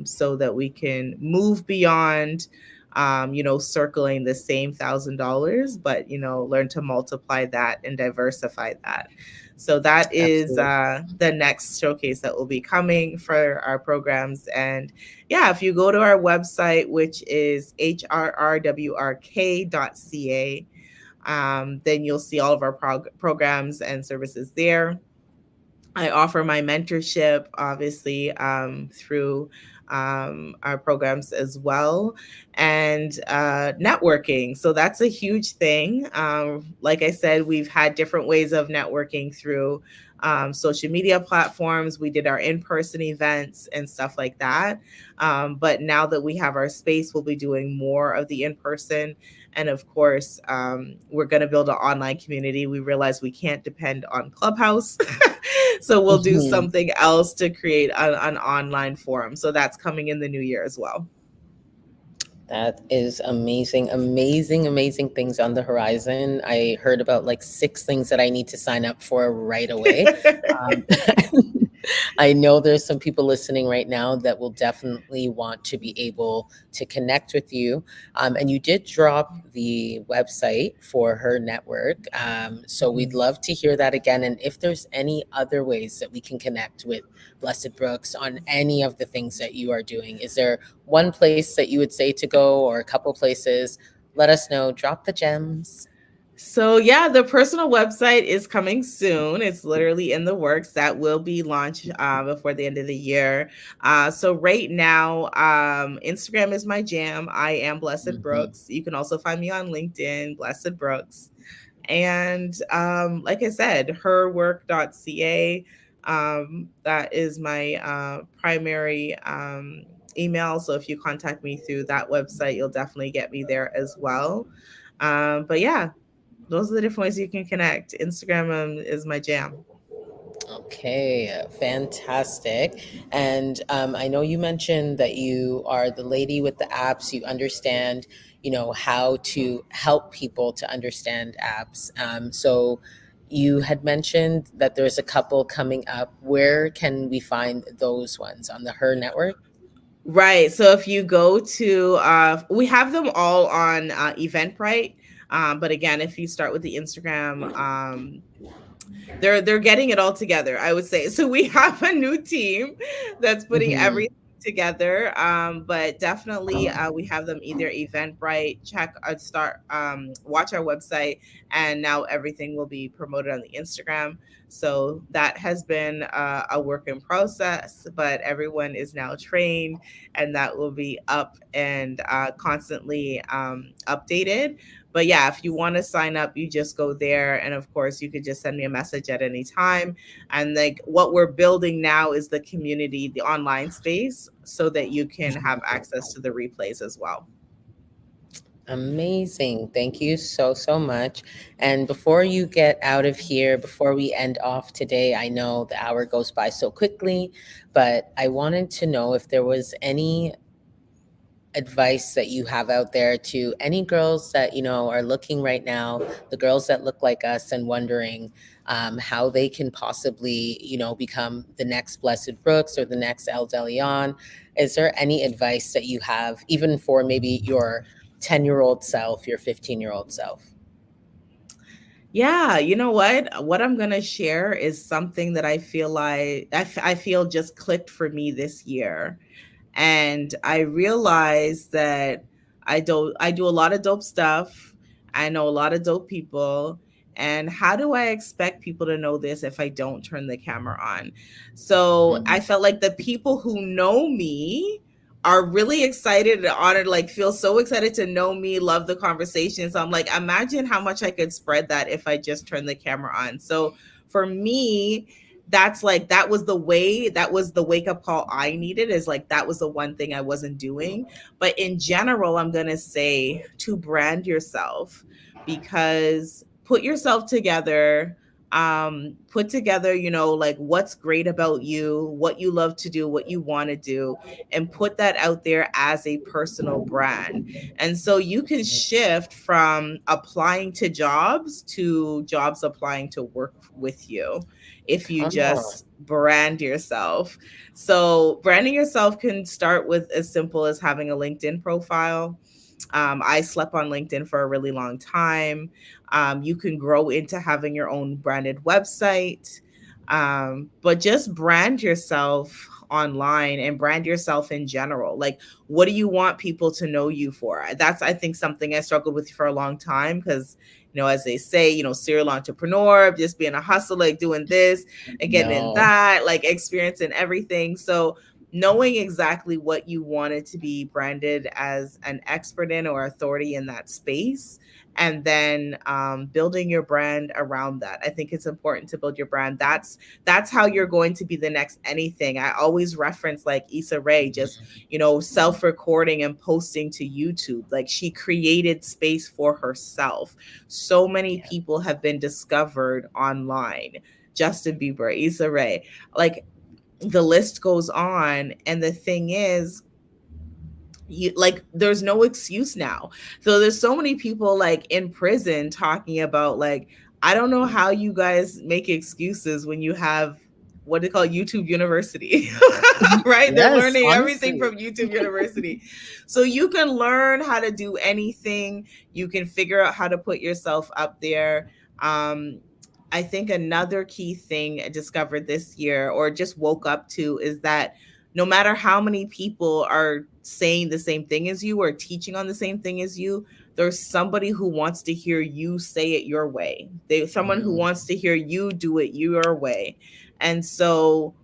so that we can move beyond, circling the same $1,000, but, learn to multiply that and diversify that. So that is Absolutely. the next showcase that will be coming for our programs. And yeah, if you go to our website, which is hrrwrk.ca, then you'll see all of our programs and services there. I offer my mentorship, obviously, through our programs as well, and networking. So that's a huge thing. Like I said, we've had different ways of networking through social media platforms. We did our in person events and stuff like that. But now that we have our space, we'll be doing more of the in person. And of course, we're going to build an online community. We realize we can't depend on Clubhouse. So we'll do Mhm. something else to create an online forum. So that's coming in the new year as well. That is amazing, amazing, amazing things on the horizon. I heard about like 6 things that I need to sign up for right away. Um, I know there's some people listening right now that will definitely want to be able to connect with you. And you did drop the website for her network. So we'd Mhm. love to hear that again. And if there's any other ways that we can connect with Blessed Brooks on any of the things that you are doing, is there one place that you would say to go or a couple places? Let us know. Drop the gems. So yeah, the personal website is coming soon. It's literally in the works. That will be launched before the end of the year. So right now, Instagram is my jam. I am Blessed Mhm. Brooks. You can also find me on LinkedIn, Blessed Brooks. And like I said, herwork.ca. That is my primary email. So if you contact me through that website, you'll definitely get me there as well. But yeah, those are the different ways you can connect. Instagram is my jam. Okay, fantastic. And I know you mentioned that you are the lady with the apps. You understand, how to help people to understand apps. So you had mentioned that there's a couple coming up. Where can we find those ones on the Her Network? Right. So if you go to, we have them all on Eventbrite. But again, if you start with the Instagram, they're getting it all together, I would say. So we have a new team that's putting Hmm. everything together. But definitely we have them either Eventbrite, check start watch our website, and now everything will be promoted on the Instagram. So that has been a work in process, but everyone is now trained, and that will be up and constantly updated. But yeah, if you want to sign up, you just go there. And of course, you could just send me a message at any time. And like what we're building now is the community, the online space, so that you can have access to the replays as well. Amazing. Thank you so, so much. And before you get out of here, before we end off today, I know the hour goes by so quickly, but I wanted to know if there was any advice that you have out there to any girls that are looking right now, the girls that look like us and wondering how they can possibly become the next Blessed Brooks or the next El Delion. Is there any advice that you have, even for maybe your 10-year-old self, your 15-year-old self? Yeah, you know what? What I'm going to share is something that I feel like I feel just clicked for me this year. And I realized that I do a lot of dope stuff. I know a lot of dope people. And how do I expect people to know this if I don't turn the camera on? So I felt like the people who know me are really excited and honored, like feel so excited to know me, love the conversation. So I'm like, imagine how much I could spread that if I just turn the camera on. So for me, that's like that was the wake up call I needed, is like that was the one thing I wasn't doing. But in general, I'm going to say to brand yourself, because put yourself together, put together, like what's great about you, what you love to do, what you want to do, and put that out there as a personal brand. And so you can shift from applying to jobs to jobs applying to work with you if you Come on. just brand yourself. So, branding yourself can start with as simple as having a LinkedIn profile. I slept on LinkedIn for a really long time. You can grow into having your own branded website, but just brand yourself online and brand yourself in general. Like, what do you want people to know you for? That's, I think, something I struggled with for a long time because, as they say, serial entrepreneur, just being a hustler, like doing this and getting in No. that, like experiencing everything. So, knowing exactly what you wanted to be branded as an expert in or authority in that space, and then building your brand around that. I think it's important to build your brand. That's how you're going to be the next anything. I always reference like Issa Rae, just self-recording and posting to YouTube. Like, she created space for herself. So many Yeah. people have been discovered online. Justin Bieber, Issa Rae, like the list goes on. And the thing is, there's no excuse now. So there's so many people like in prison talking about, like, I don't know how you guys make excuses when you have what they call YouTube University. Right, they're Yes, learning everything honestly. from YouTube University. So you can learn how to do anything. You can figure out how to put yourself up there. um I think another key thing I discovered this year, or just woke up to, is that no matter how many people are saying the same thing as you or teaching on the same thing as you, there's somebody who wants to hear you say it your way. There's someone who Mm, wants to hear you do it your way. And so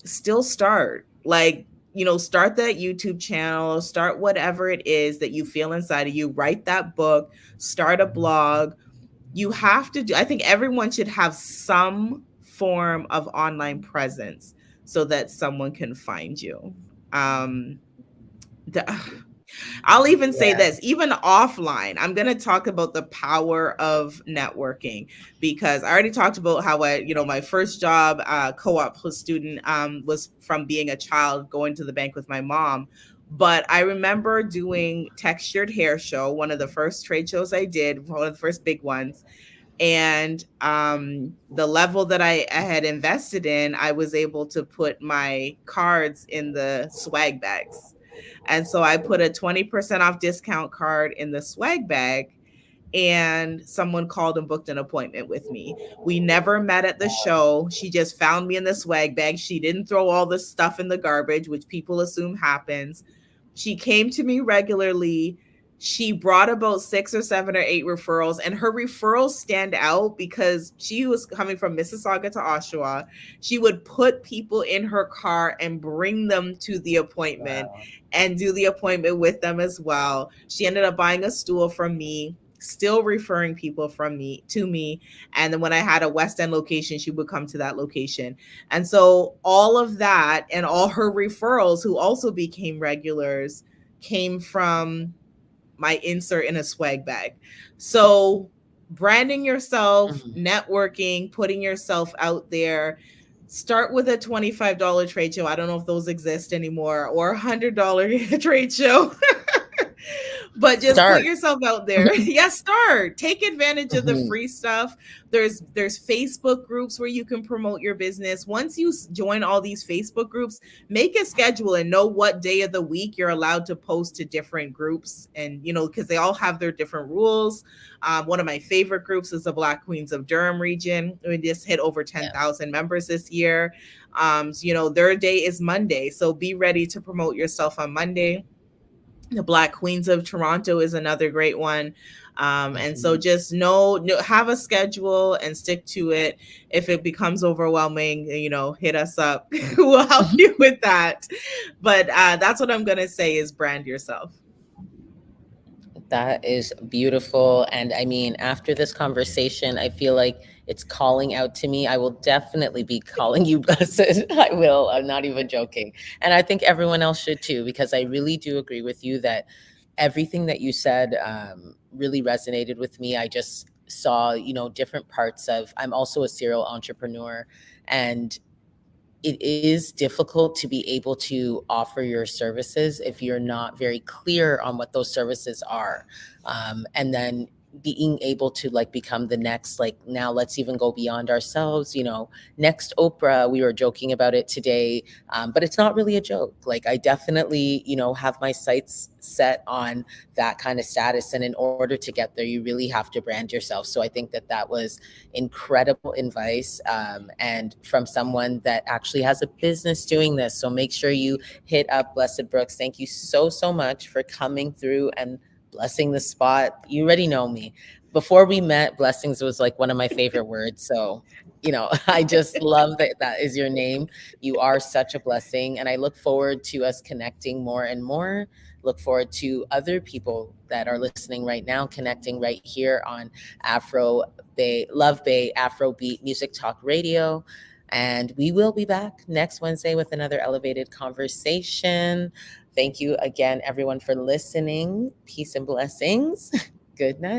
still start. Like, start that YouTube channel, start whatever it is that you feel inside of you, write that book, start a blog. You have to do, I think everyone should have some form of online presence so that someone can find you. um the, I'll even say yeah. this, even offline, I'm going to talk about the power of networking, because I already talked about how my first job, co-op student, was from being a child going to the bank with my mom. But I remember doing Textured Hair Show, one of the first trade shows I did, one of the first big ones. And the level that I had invested in, I was able to put my cards in the swag bags. And so I put a 20% off discount card in the swag bag, and someone called and booked an appointment with me. We never met at the show. She just found me in the swag bag. She didn't throw all the stuff in the garbage, which people assume happens. She came to me regularly. She brought about 6 or 7 or 8 referrals, and her referrals stand out because she was coming from Mississauga to Oshawa. She would put people in her car and bring them to the appointment Wow. and do the appointment with them as well. She ended up buying a stool from me, still referring people from me to me. And then when I had a West End location, she would come to that location. And so all of that and all her referrals, who also became regulars, came from my insert in a swag bag. So branding yourself, Mhm. networking, putting yourself out there. Start with a $25 trade show. I don't know if those exist anymore, or $100 trade show. But just put Start. yourself out there. Yeah, start. Take advantage of the Mhm. free stuff. There's Facebook groups where you can promote your business. Once you join all these Facebook groups, make a schedule and know what day of the week you're allowed to post to different groups. And because they all have their different rules. One of my favorite groups is the Black Queens of Durham region. We just hit over Yeah. 10,000 members this year. So their day is Monday, so be ready to promote yourself on Monday. The Black Queens of Toronto is another great one. And so Mhm. just have a schedule and stick to it. If it becomes overwhelming, hit us up. We'll help you with that. But that's what I'm going to say is brand yourself. That is beautiful. And I mean, after this conversation, I feel like it's calling out to me. I will definitely be calling you blessed. I will. I'm not even joking. And I think everyone else should too, because I really do agree with you that everything that you said really resonated with me. I just saw, different parts of, I'm also a serial entrepreneur, and it is difficult to be able to offer your services if you're not very clear on what those services are. And then being able to like become the next, like, now let's even go beyond ourselves, next Oprah. We were joking about it today, but it's not really a joke. Like, I definitely, have my sights set on that kind of status. And in order to get there, you really have to brand yourself. So I think that that was incredible advice, and from someone that actually has a business doing this. So make sure you hit up Blessed Brooks. Thank you so, so much for coming through and blessing the spot. You already know me. Before we met, blessings was like one of my favorite words. So, I just love that that is your name. You are such a blessing. And I look forward to us connecting more and more. Look forward to other people that are listening right now connecting right here on Afro Bay, Love Bay Afrobeat Music Talk Radio. And we will be back next Wednesday with another elevated conversation. Thank you again, everyone, for listening. Peace and blessings. Good night.